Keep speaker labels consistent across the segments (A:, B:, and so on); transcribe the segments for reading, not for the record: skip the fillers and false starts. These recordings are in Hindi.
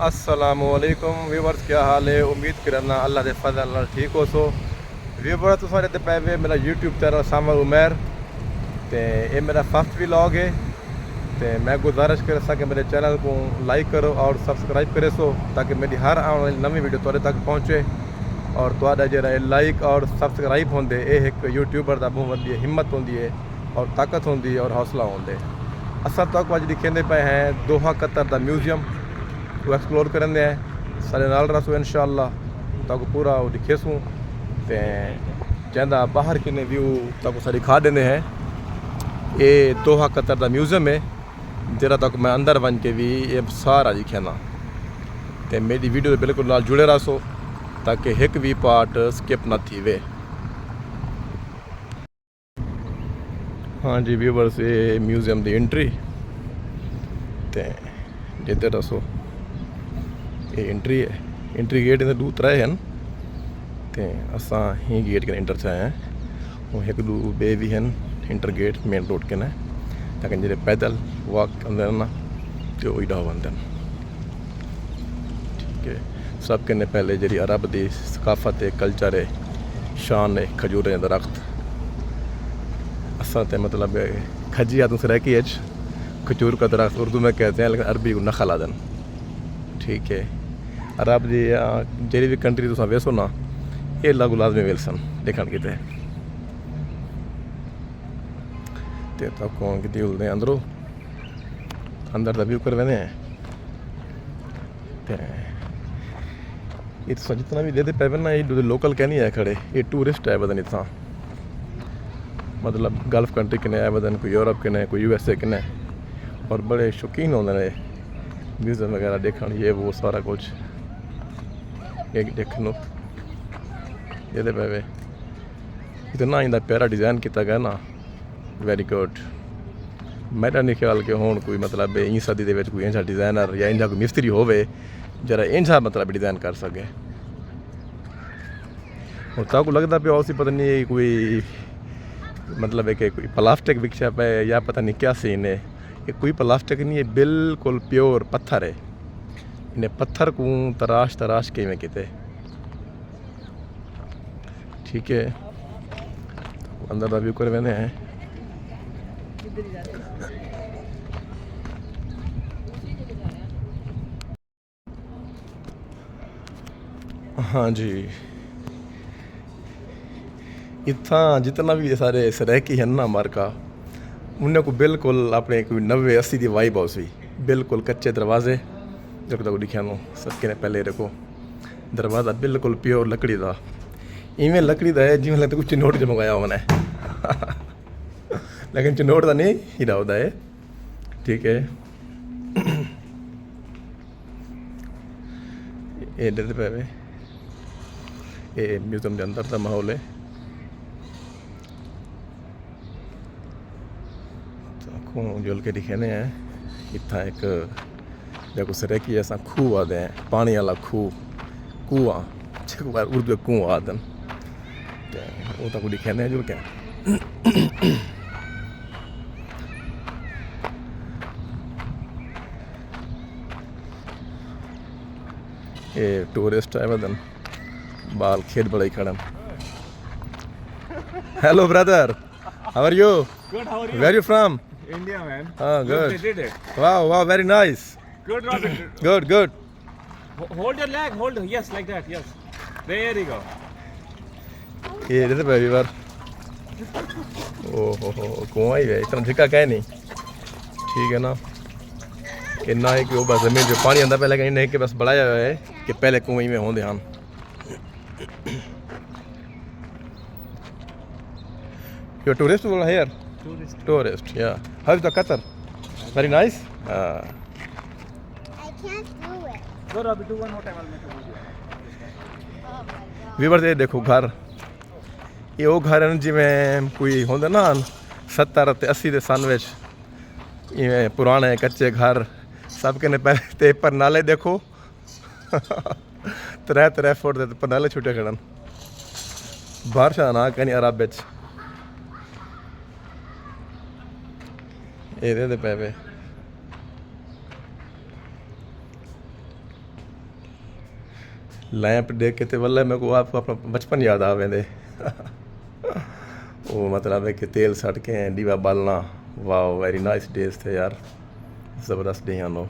A: अस्सलामुअलैकुम व्यूवर्स, क्या हाल है। उम्मीद करना अल्लाह के फजल नाल ठीक हो सो। व्यूवर तुसारे ते पै वे मेरा यूट्यूब चैनल सामर उमैर ते ये मेरा फर्स्ट व्लॉग है। तो मैं गुजारिश कर सके मेरे चैनल को लाइक करो और सब्सक्राइब करे सो ताकि मेरी हर आने वाली नवी वीडियो तुहाडे तक पहुँचे। और तुहाडा जेह्ड़ा लाइक और सब्सक्राइब होंदे ये एक यूट्यूबर दा बहुत वड्डी हिम्मत होंदी है और ताकत होंदी है और हौसला होंदे। असां तक अज दिखेंदे पे हैं दोहा कतर दा म्यूजियम वो एक्सप्लोर करेंगे हैं। सारे नाल रसो इंशाअल्लाह तक पूरा वो दिखेसूँ तो जैदा बाहर किन्ने व्यू तक सारी खा देंगे हैं। ये दोहा कतर दा म्यूजियम है जरा तक मैं अंदर बन के भी ये सारा दिखेना। तो मेरी वीडियो बिल्कुल नाल जुड़े रहो ताकि एक भी पार्ट स्किप ना थी वे। हाँ जी व्यूवर्स, ये म्यूजियम की एंट्री तो जिते रसो ये एंट्री है। एंट्री गेट इधर दो त्रै हैं तो असां ही गेट के इंटर चाहे हैं और एक दो बे भी हैं इंटर गेट मेन रोड के न ताकि जो पैदल वॉक अंदर ना तो वही डाव आते हैं। ठीक है, सब कन्ने पहले जी अरब की सकाफत है कल्चर है शान है खजूरें दरख्त असा तो मतलब खजी आदम सराकी एच खजूर का दरख्त उर्दू में कहते हैं लेकिन अरबी को नखल आदन। ठीक है, अरब जी जी भी कंट्री तुम वेसो ना ये लागू लाजमी वेलसन देखण किते तो कौन कि उलते अंदरों अंदर का व्यू कर वेंदे हैं। ये तो जितना भी देते पे ना ये लोकल कहनी है खड़े ये टूरिस्ट है बदन इतना मतलब गल्फ कंट्री के आए बदन कोई यूरोप के कोई USA के और बड़े शौकीन होंगे ने म्यूजियम वगैरह देखने ये वो सारा कुछ एक देखने ये पे इतना इंदा प्यारा डिज़ाइन किया गया ना वेरी गुड। मेरा नहीं ख्याल कि हूँ कोई मतलब ई सदी के कोई इंजा डिज़ाइनर या इंजा कोई मिस्त्री होवे जरा इंजा मतलब डिज़ाइन कर सके। और ताकू लगता पे उसी पता नहीं कोई मतलब है कि कोई प्लास्टिक विकशा पे या पता नहीं क्या सीन है। ये कोई प्लास्टिक नहीं है, बिल्कुल प्योर पत्थर है। इन्हें पत्थर को तराश तराश के में किते। ठीक है, तो अंदर व्यू कर वेंदे हैं। हाँ जी, इतना जितना भी सारे सराकी हैं ना मार्का उन्हें को बिल्कुल अपने कोई 90-80 की वाइब हाउस भी बिल्कुल कच्चे दरवाजे जो तक दिखा नो सबके ने पहले रखो दरवाज़ा बिल्कुल प्योर लकड़ी का इवें लकड़ी का है जिमें लगता कुछ चिनोट जो मंगाया मैंने लेकिन चिनोट का नहीं हीरा होता है। ठीक है, ये डरते पे ये म्यूजियम के अंदर का माहौल है। तो जुल के दिखे हैं इतना एक देखो सरेकी ऐसा खूह आते हैं पानी वाला खूह कुआ उर्दू कुआ आदन वो तक दिखे जुल के। ये टूरिस्ट है बदन बाल खेत बड़ा ही खड़न। Hello brother, how are you?
B: Good, how are you?
A: Where are you from?
B: India, man.
A: Oh, good.
B: They did it.
A: Wow, very nice.
B: Good, Robin.
A: Good.
B: Hold your leg, hold. Yes, like that, yes. There you go.
A: ये इधर पे बार ओहो कुआं ही है इतना ढिका क्या नहीं। ठीक है ना कि ना है कि वो बस जमीन जो पानी अंदर पहले कहीं नहीं कि बस बढ़ाया हुआ है कि पहले कुएं में होंगे हम। You're tourist over here? Tourist, yeah. How's the Qatar? Very nice?
C: I can't do it.
B: Go, Robin, do one more time. I'll make a video.
C: Oh my god.
A: Viewers ये देखो घर ये वो घर हैं जिमें कोई होंगे ना 70-80 के सन विच इवें पुराने कच्चे घर सब के ने पहले ते पर नाले देखो 3 फुट के पर नाले छुटे खड़न बारिश ना कहीं अरब विच ये पे लैंप देख के तो वल्ले मेरे को आप अपना बचपन याद आ वेंदे वो मतलब है कि तेल सट के दीवा बालना वाह वेरी नाइस डेज थे यार ज़बरदस्त डे नो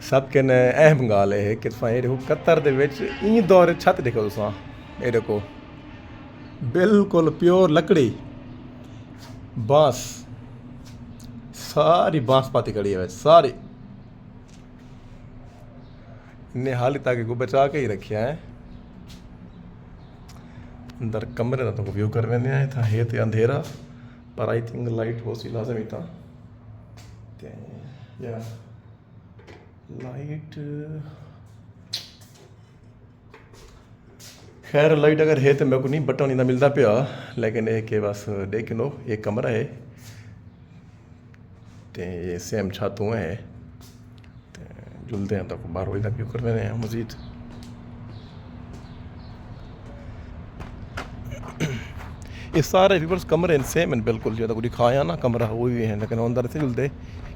A: सब कन्नै अहम गाल है कि तुसां एह् देखो कतर दे विच इ'यां दौर छत दिक्खो तुसां एह् देखो बिल्कुल प्योर लकड़ी बांस सारी बांस पाती खड़ी है सारी इन्हें हाल तक को बचा के ही रखा है अंदर कमरे का तो व्यू कर वेंदे हैं इतना है तो अंधेरा पर आई थिंक लाइट हो सी लाजम इतना या लाइट खैर लाइट अगर है तो मेरे को नहीं बटन इतना मिलता पिया लेकिन ये कि बस देख लो ये कमरा है तो ये सेम छतों है जुलते हैं तो बाहर वही तक व्यू कर रहे हैं मजीद ये सारे रिवर्स कमरे सेम हैं बिल्कुल जो को दिखाया ना कमरा वो भी है लेकिन अंदर से जुलते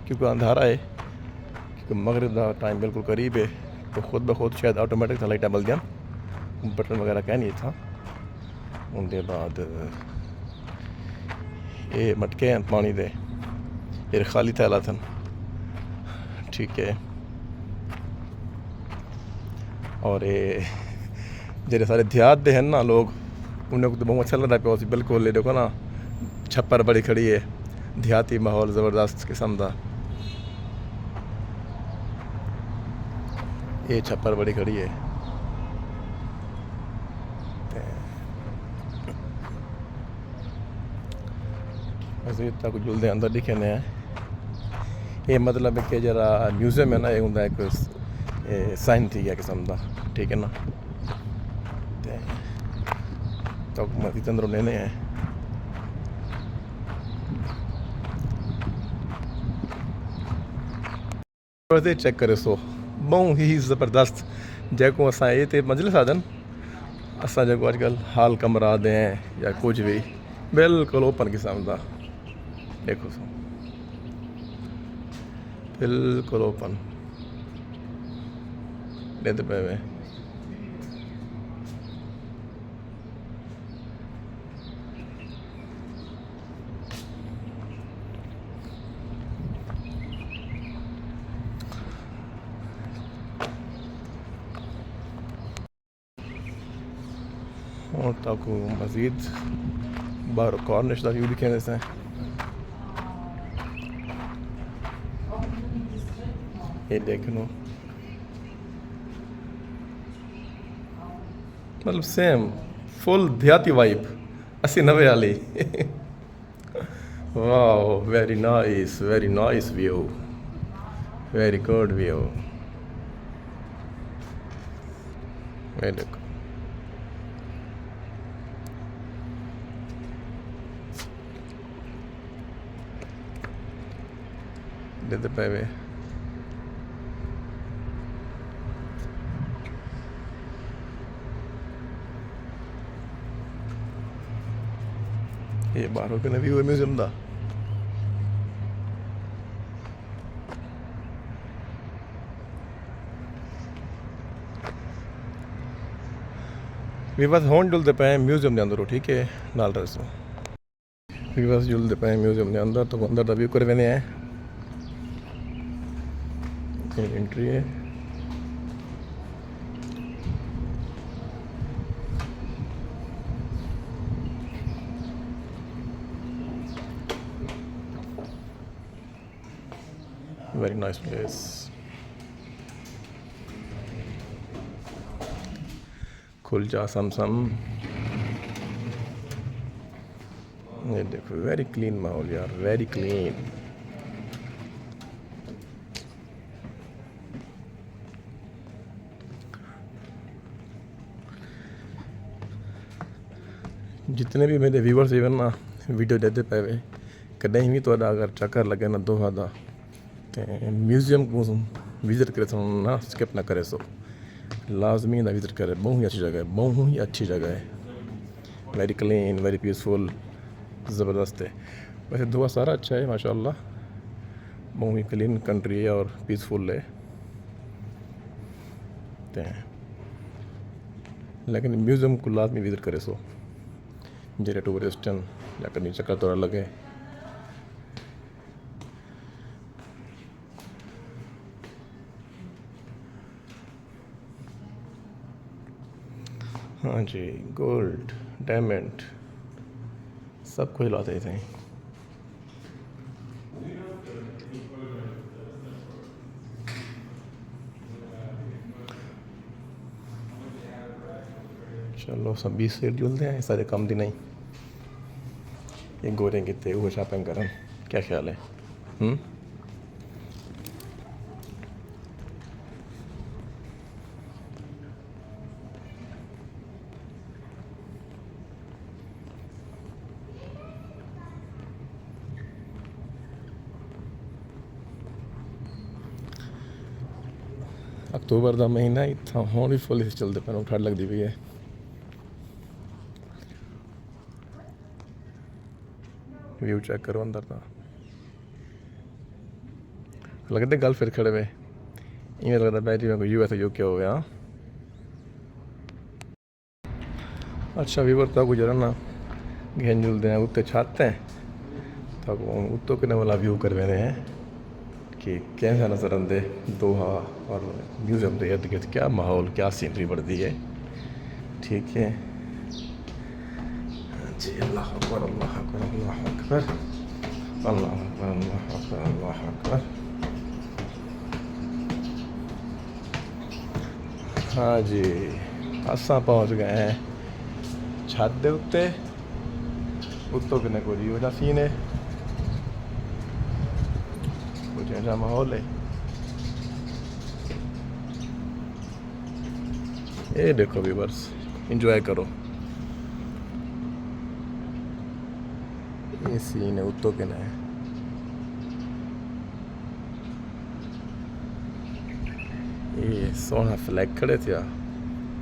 A: क्योंकि अंधारा है क्योंकि मगरिब का टाइम बिल्कुल करीब है तो खुद ब खुद शायद ऑटोमेटिक था लाइटा बल जान बटन वगैरह कह नहीं था उनके बाद ये मटके हैं पानी दे ये खाली थैला थन ठीक है और ये जेरे सारे देहात दे हैं ना लोग उन्हें को तो बहुत अच्छा लग रहा है बिल्कुल देखो ना छप्पर बड़ी खड़ी है देहाती माहौल ज़बरदस्त किस्म का ये छप्पर बड़ी खड़ी है मजीद तक जुलते अंदर दिखे ने ये मतलब कि जरा म्यूजियम है ना ये होंगे एक साइन थी गया किस्म का ठीक है ना तो मजीद अंदरों लेने हैं चेक करे सो बहुत ही ज़बरदस्त जैको असां ये ते मजलिस आदन असां जो अजकल हाल कमरा दें या कुछ भी बिल्कुल ओपन किस्म का देखो सो बिल्कुल ओपन लेते पे में और ताकू मज़ीद बाहर कॉर्निश का व्यू दिखे जैसे ये देख लो मतलब सेम फुल देहाती वाइब 80-90 वाली वाह very nice view very good view ये देखो देते पे वे ये बाहरों के व्यू है म्यूजियम का भी बस होन जुलते पे म्यूजियम के अंदर ठीक है नाल रसो भी बस जुलते पे म्यूजियम के अंदर तो अंदर का व्यू कर वेने हैं एंट्री है वेरी नाइस प्लेस खुल जा सम ये देखो वेरी क्लीन माहौल यार वेरी क्लीन जितने भी मेरे व्यूअर्स इवन ना वीडियो देते पे वे कहीं भी तो अगर चक्कर लगे ना दोहा दा म्यूजियम को विजिट करे तो ना स्किप ना करे सो लाजमी ना विजिट करे बहुत ही अच्छी जगह है बहुत ही अच्छी जगह है वेरी क्लीन वेरी पीसफुल ज़बरदस्त है वैसे दुआ सारा अच्छा है माशाल्लाह बहुत ही क्लीन कंट्री है और पीसफुल है सकते हैं, लेकिन म्यूज़ियम को लाजमी विज़िट करे सो जैसे टूरिस्टन या कहीं चक्कर थोड़ा लगे। हाँ जी, गोल्ड डायमंड सब कुछ लाते थे। चलो सब 20 सेट जुलते हैं सारे कम दिन नहीं, ये गोरे कितने वो शॉपिंग करन, क्या ख्याल है? अक्तूबर का महीना इतना हों भी फुल चलते पे ठंड लगती पई है। व्यू चेक करो अंदर का, लगते गल फिर खड़े हुए इवें लगता पै जिवें कोई US UK हो गया। अच्छा व्यूवर तक गुजरा ना घेन जुलते हैं उत्ते छत हैं तक उत्तों किने वाला व्यू करवे रहे हैं कि कैसा नज़र आते दोहा और म्यूज़ियम के इर्द गिर्द क्या माहौल क्या सीनरी बढ़ती है। ठीक है जी, अल्लाह अकबर अल्लाह अकबर अल्लाह अकबर अल्लाह अकबर अल्लाह अकबर अल्लाह अकबर। हाँ जी, असां पहुँच गए हैं छत दे उत्ते, उत्तों किने कोई व्यू दा सीन है, कुछ ऐसा माहौल है। ये देखो व्यूअर्स, एंजॉय करो। ये सीन है उत्तों के है, ये सोना फ्लैग खड़े थे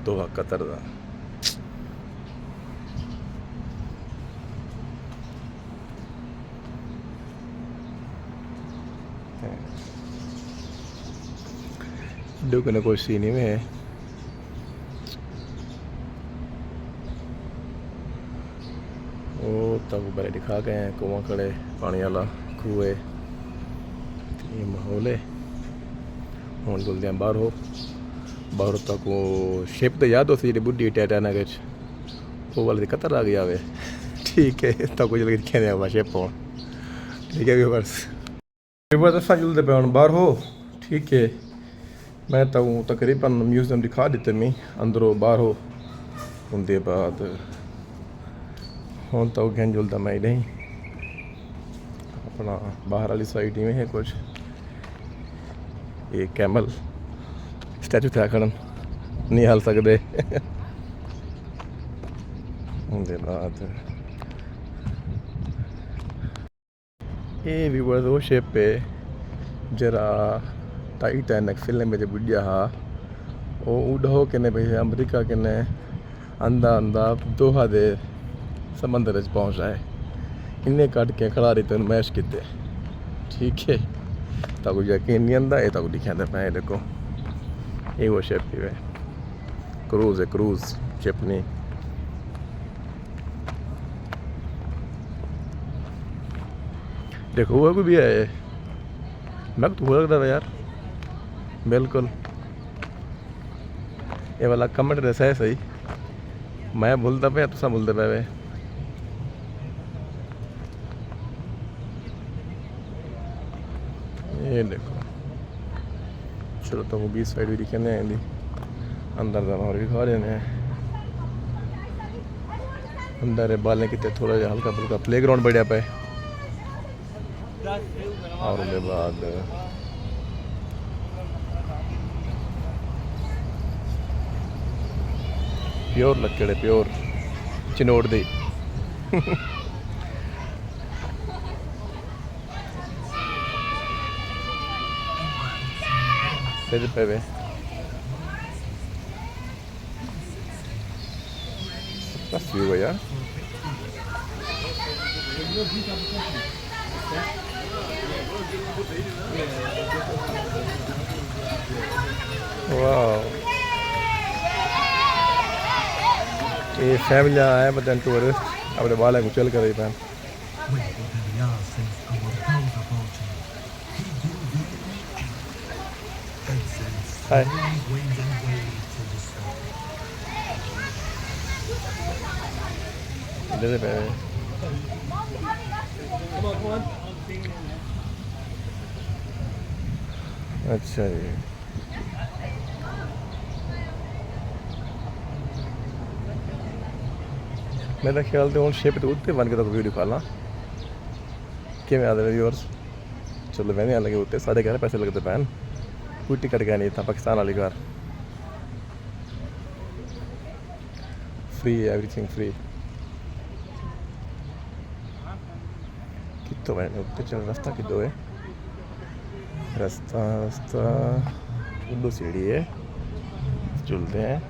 A: दोहा कतर का। ने कोई सीन में है, वो तक बारे दिखा गए हैं कुआं खड़े पानी वाला खूह है, ये माहौल है। हूँ जुलते हैं बाहर तक वो शिप तो याद हो सी जी बुढ़ी टाइटैनिक वो वाले कतर आ गया वे। ठीक है तक कुछ लिखे हुआ शिप हो। ठीक है व्यूअर्स असा जुलते पे हूँ बाहर हो। ठीक है मैं तो तकरीबन म्यूज़ियम दिखा दिते मी अंदरों बाहर हो, उनके बाद हूँ तो घेन जुलता मैं नहीं अपना बाहर वाली साइड में है कुछ ये कैमल स्टैचू थे खड़न नहीं हल सकते। उनके बाद ये व्यूअर्स वो शेप पे जरा टाइटैनिक फिल्म में जो बुढ़िया हा वो उड़ो किने भाई अमरीका किने अंदा अंदा दोहा दे समंदर पहुँच आए, इन्हें कट के खड़ा रही तो मैश किते। ठीक है तक यकीन नहीं आंदा, ये तक दिखा पे देखो ये वो शिप ही है, क्रूज है क्रूज शिप नहीं। देखो वो भी है, मैं तो लगता था यार बिल्कुल ये वाला कमेंट रहता है सही, मैं भूलता पे तुसा भूलते पे। ये देखो चलो तो वो 20 साइड भी दिखे नहीं अंदर का और भी खा रहे हैं अंदर बालें कितने थोड़ा जहा हल्का फुल्का प्ले ग्राउंड बढ़िया पे और उसके बाद प्योर लकड़े प्योर चिनोड़ दी। पे बस व्यू है यार। वाह ये फैमिली आया बदन टूरिस्ट अपने बाल को चल कर रही पैन हाय दे पे अच्छा जी मेरा ख्याल तो हूँ शिप तो उत्ते बन के तो वीडियो खा ला कि मैं आदमी व्यूअर्स चलो मैंने लगे उत्ते सारे घर पैसे लगते पैन कोई टिकट गया नहीं था पाकिस्तान वाली घर फ्री एवरीथिंग फ्री कितो मैंने उत्ते चल रास्ता कितो है रास्ता रास्ता उधर सीढ़ी है चलते हैं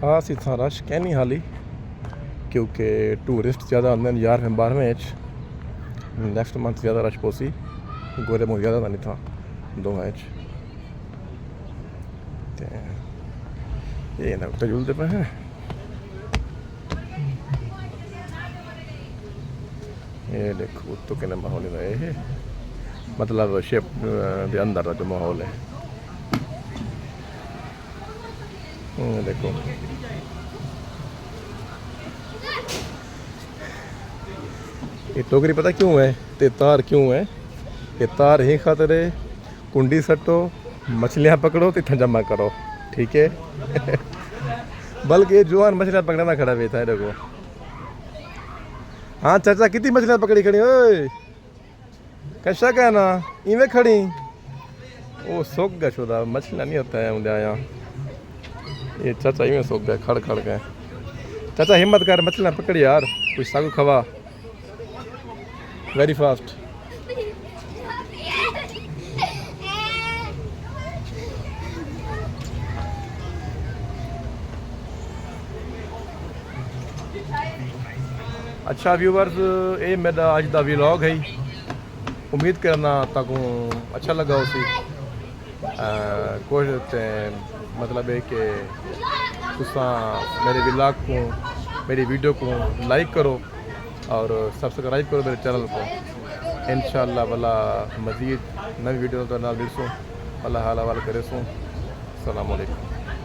A: खास इतना रश कहनी हाली क्योंकि टूरिस्ट ज़्यादा आते हैं 11-12 नेक्स्ट मंथ ज़्यादा रश पोसी गोरे मुझे ज़्यादा नहीं था 2 ये ना उत्ते जुलते पे हैं ये देखो तो कहने माहौल रहे है मतलब शिप के अंदर का जो माहौल है देखो ये टोकरी पता क्यों है ते तार क्यों है ये तार ही खातिर है कुंडी सटो मछलियाँ पकड़ो तो इतना जमा करो ठीक है बल्कि ये जुआन मछलियाँ पकड़ना खड़ा बैठा है देखो हाँ चाचा कितनी मछलियाँ पकड़ी खड़ी ओए कैसा कहना इवें खड़ी वो सोख गया शुदा मछलियाँ नहीं होता है मुझे आया ये चाचा इवें सोख गए खड़ खड़ गए चाचा हिम्मत कर मछलियाँ पकड़ यार कुछ सागू खवा वेरी फास्ट अच्छा व्यूवर्स ये मेरा अज का व्लॉग है उम्मीद करना तक अच्छा लगा उसी कोशिश मतलब है कि तुसा मेरे व्लॉग को मेरी वीडियो को लाइक करो और सब्सक्राइब करो मेरे चैनल को इंशाअल्लाह वाला मज़ीद नई वीडियो तो ना मिलसूँ अल्लाह हाल हवाल करे सूँ अस्सलाम वालेकुम।